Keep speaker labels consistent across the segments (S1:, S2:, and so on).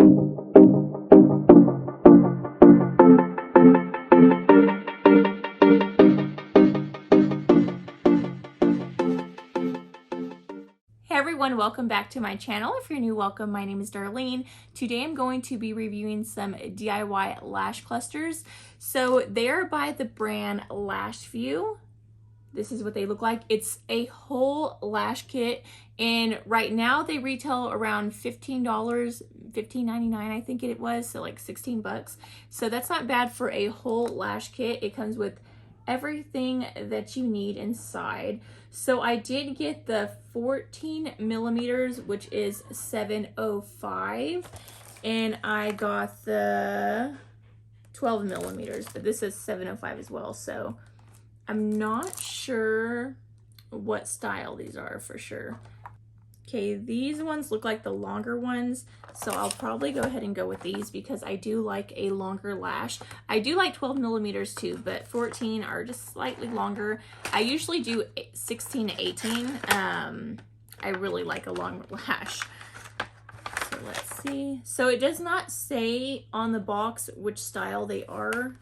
S1: Hey everyone, welcome back to my channel. If you're new, welcome. My name is Darlene. Today I'm going to be reviewing some DIY lash clusters. So they are by the brand Lashview. This is what they look like. It's a whole lash kit, and right now they retail around $15, $15.99 I think it was, so like 16 bucks. So that's not bad for a whole lash kit. It comes with everything that you need inside. So I did get the 14 millimeters, which is 705, and I got the 12 millimeters, but this is 705 as well. So I'm not sure what style these are for sure. Okay, these ones look like the longer ones, so I'll probably go ahead and go with these because I do like a longer lash. I do like 12 millimeters too, but 14 are just slightly longer. I usually do 16 to 18. I really like a long lash. So let's see. So it does not say on the box which style they are.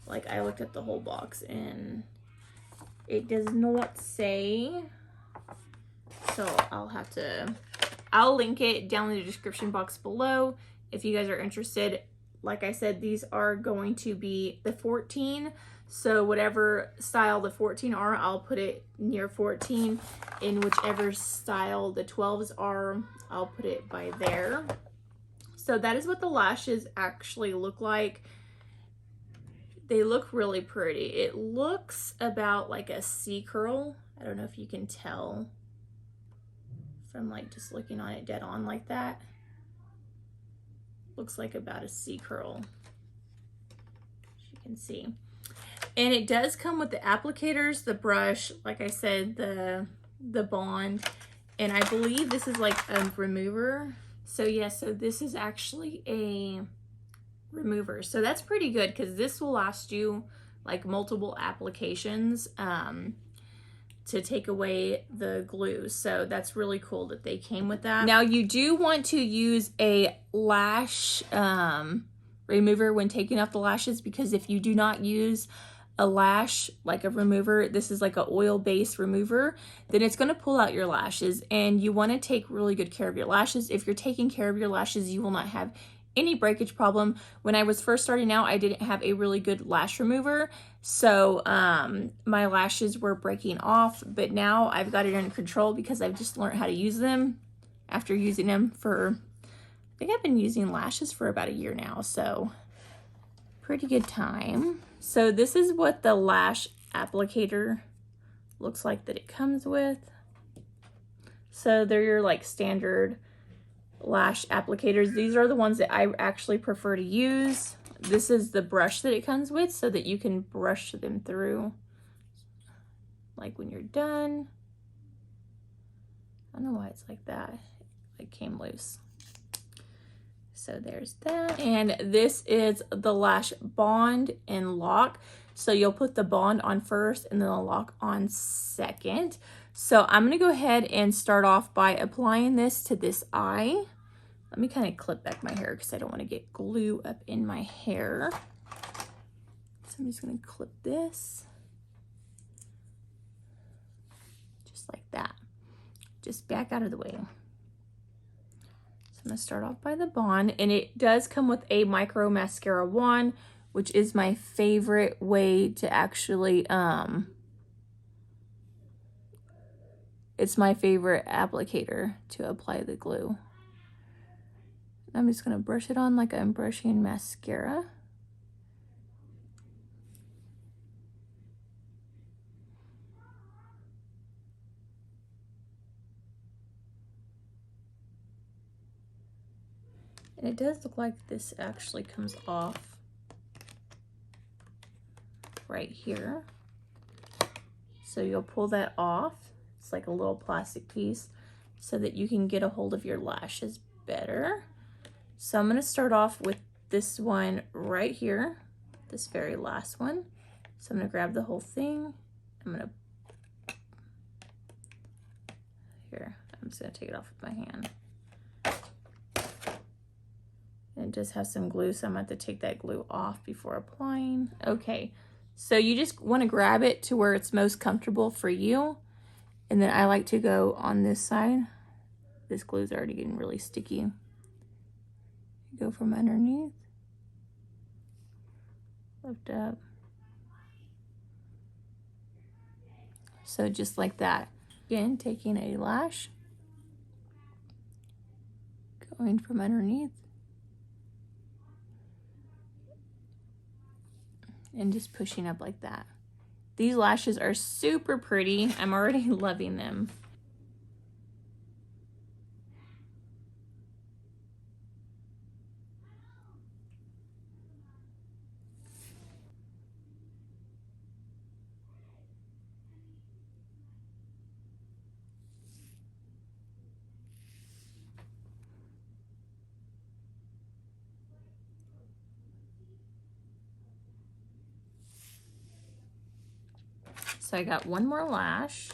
S1: Like, I looked at the whole box and it does not say. So I'll link it down in the description box below if you guys are interested. Like I said, these are going to be the 14. So whatever style the 14 are, I'll put it near 14. In whichever style the 12s are, I'll put it by there. So that is what the lashes actually look like. They look really pretty. It looks about like a C curl. I don't know if you can tell from like just looking on it dead on like that. Looks like about a C curl, as you can see. And it does come with the applicators, the brush, like I said, the bond, and I believe this is like a remover. So yeah, so this is actually a remover. So that's pretty good because this will last you like multiple applications to take away the glue. So that's really cool that they came with that. Now you do want to use a lash remover when taking off the lashes, because if you do not use a lash, like a remover, this is like an oil-based remover, then it's going to pull out your lashes, and you want to take really good care of your lashes. If you're taking care of your lashes, you will not have any breakage problem. When I was first starting out, I didn't have a really good lash remover, so my lashes were breaking off, but now I've got it under control because I've just learned how to use them after using them for, I think I've been using lashes for about a year now, so pretty good time. So this is what the lash applicator looks like that it comes with. So they're your like standard lash applicators. These are the ones that I actually prefer to use. This is the brush that it comes with so that you can brush them through like when you're done. I don't know why it's like that. It came loose. So there's that. And this is the lash bond and lock. So you'll put the bond on first and then the lock on second. So I'm going to go ahead and start off by applying this to this eye. Let me kind of clip back my hair because I don't want to get glue up in my hair. So I'm just going to clip this. Just like that. Just back out of the way. So I'm going to start off by the bond. And it does come with a micro mascara wand, which is my favorite way to actually, it's my favorite applicator to apply the glue. I'm just going to brush it on like I'm brushing mascara. And it does look like this actually comes off right here. So you'll pull that off. It's like a little plastic piece so that you can get a hold of your lashes better. So I'm going to start off with this one right here, this very last one. So I'm going to grab the whole thing. I'm just going to take it off with my hand. it does have some glue, so I'm going to have to take that glue off before applying. Okay, so you just want to grab it to where it's most comfortable for you. And then I like to go on this side. This glue's already getting really sticky. Go from underneath. Lift up. So just like that. Again, taking a lash. Going from underneath. And just pushing up like that. These lashes are super pretty. I'm already loving them. So I got one more lash.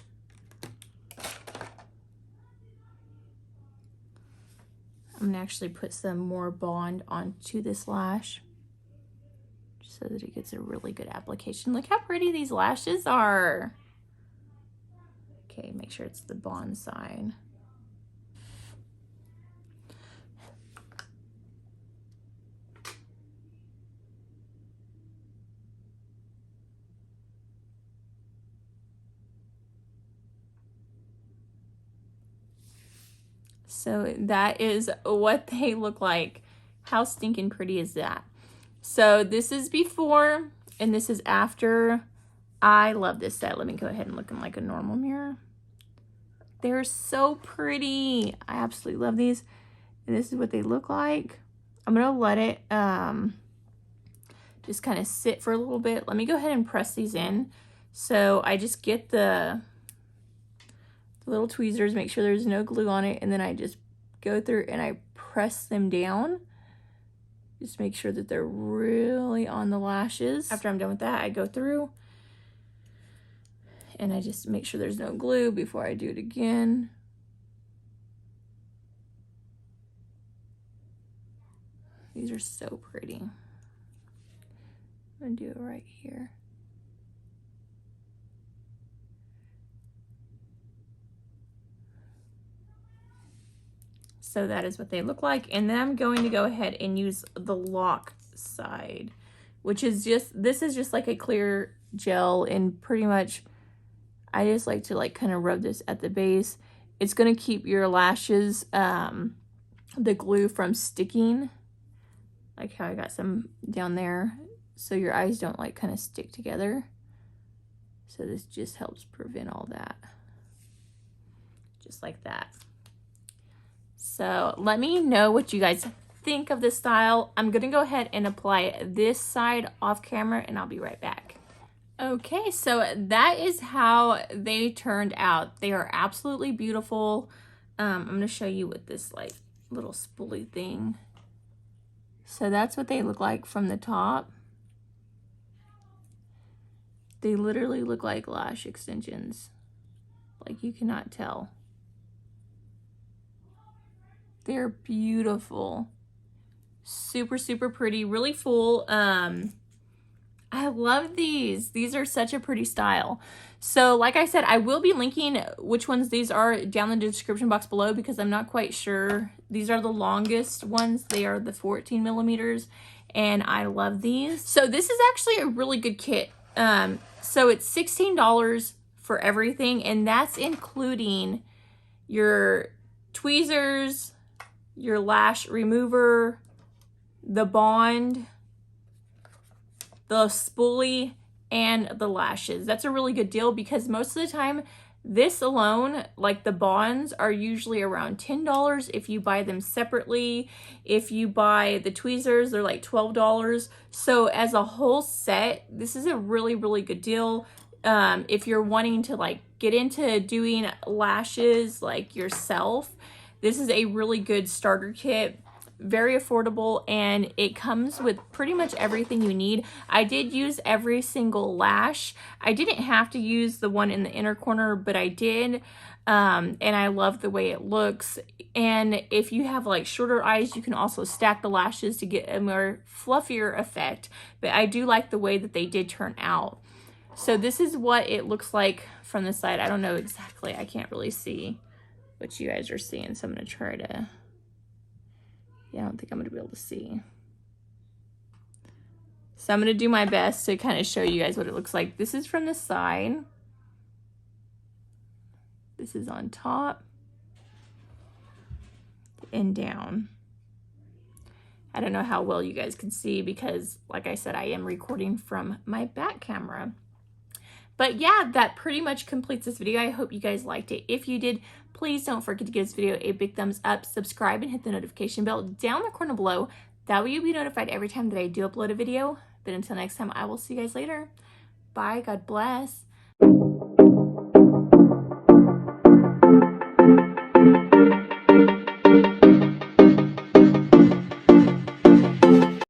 S1: I'm gonna actually put some more bond onto this lash just so that it gets a really good application. Look how pretty these lashes are. Okay, make sure it's the bond side. So that is what they look like. How stinking pretty is that? So this is before and this is after. I love this set. Let me go ahead and look in like a normal mirror. They're so pretty. I absolutely love these. And this is what they look like. I'm gonna let it just kind of sit for a little bit. Let me go ahead and press these in. So I just get the little tweezers, make sure there's no glue on it, and then I just go through and I press them down. Just make sure that they're really on the lashes. After I'm done with that, I go through and I just make sure there's no glue before I do it again. These are so pretty. I'm gonna do it right here. So that is what they look like. And then I'm going to go ahead and use the lock side, which is just, this is just like a clear gel, and pretty much I just like to like kind of rub this at the base. It's going to keep your lashes, the glue from sticking, like how I got some down there, so your eyes don't like kind of stick together. So this just helps prevent all that. Just like that. So let me know what you guys think of this style. I'm gonna go ahead and apply this side off camera and I'll be right back. Okay, so that is how they turned out. They are absolutely beautiful. I'm gonna show you with this like little spoolie thing. So that's what they look like from the top. They literally look like lash extensions. Like you cannot tell. They're beautiful. Super, super pretty, really full. I love these. These are such a pretty style. So like I said, I will be linking which ones these are down in the description box below because I'm not quite sure. These are the longest ones. They are the 14 millimeters and I love these. So this is actually a really good kit. So it's $16 for everything, and that's including your tweezers, your lash remover, the bond, the spoolie, and the lashes. That's a really good deal because most of the time this alone, like the bonds, are usually around $10 if you buy them separately. If you buy the tweezers, they're like $12. So as a whole set, this is a really, really good deal. If you're wanting to like get into doing lashes like yourself, this is a really good starter kit. very affordable, and it comes with pretty much everything you need. I did use every single lash. I didn't have to use the one in the inner corner, but I did. And I love the way it looks. And if you have like shorter eyes, you can also stack the lashes to get a more fluffier effect. But I do like the way that they did turn out. So this is what it looks like from the side. I don't know exactly. I can't really see what you guys are seeing. So I'm going to try to, yeah, I don't think I'm going to be able to see. So I'm going to do my best to kind of show you guys what it looks like. This is from the side. This is on top and down. I don't know how well you guys can see because, like I said, I am recording from my back camera. But yeah, that pretty much completes this video. I hope you guys liked it. If you did, please don't forget to give this video a big thumbs up, subscribe, and hit the notification bell down the corner below. That way you'll be notified every time that I do upload a video. But until next time, I will see you guys later. Bye. God bless.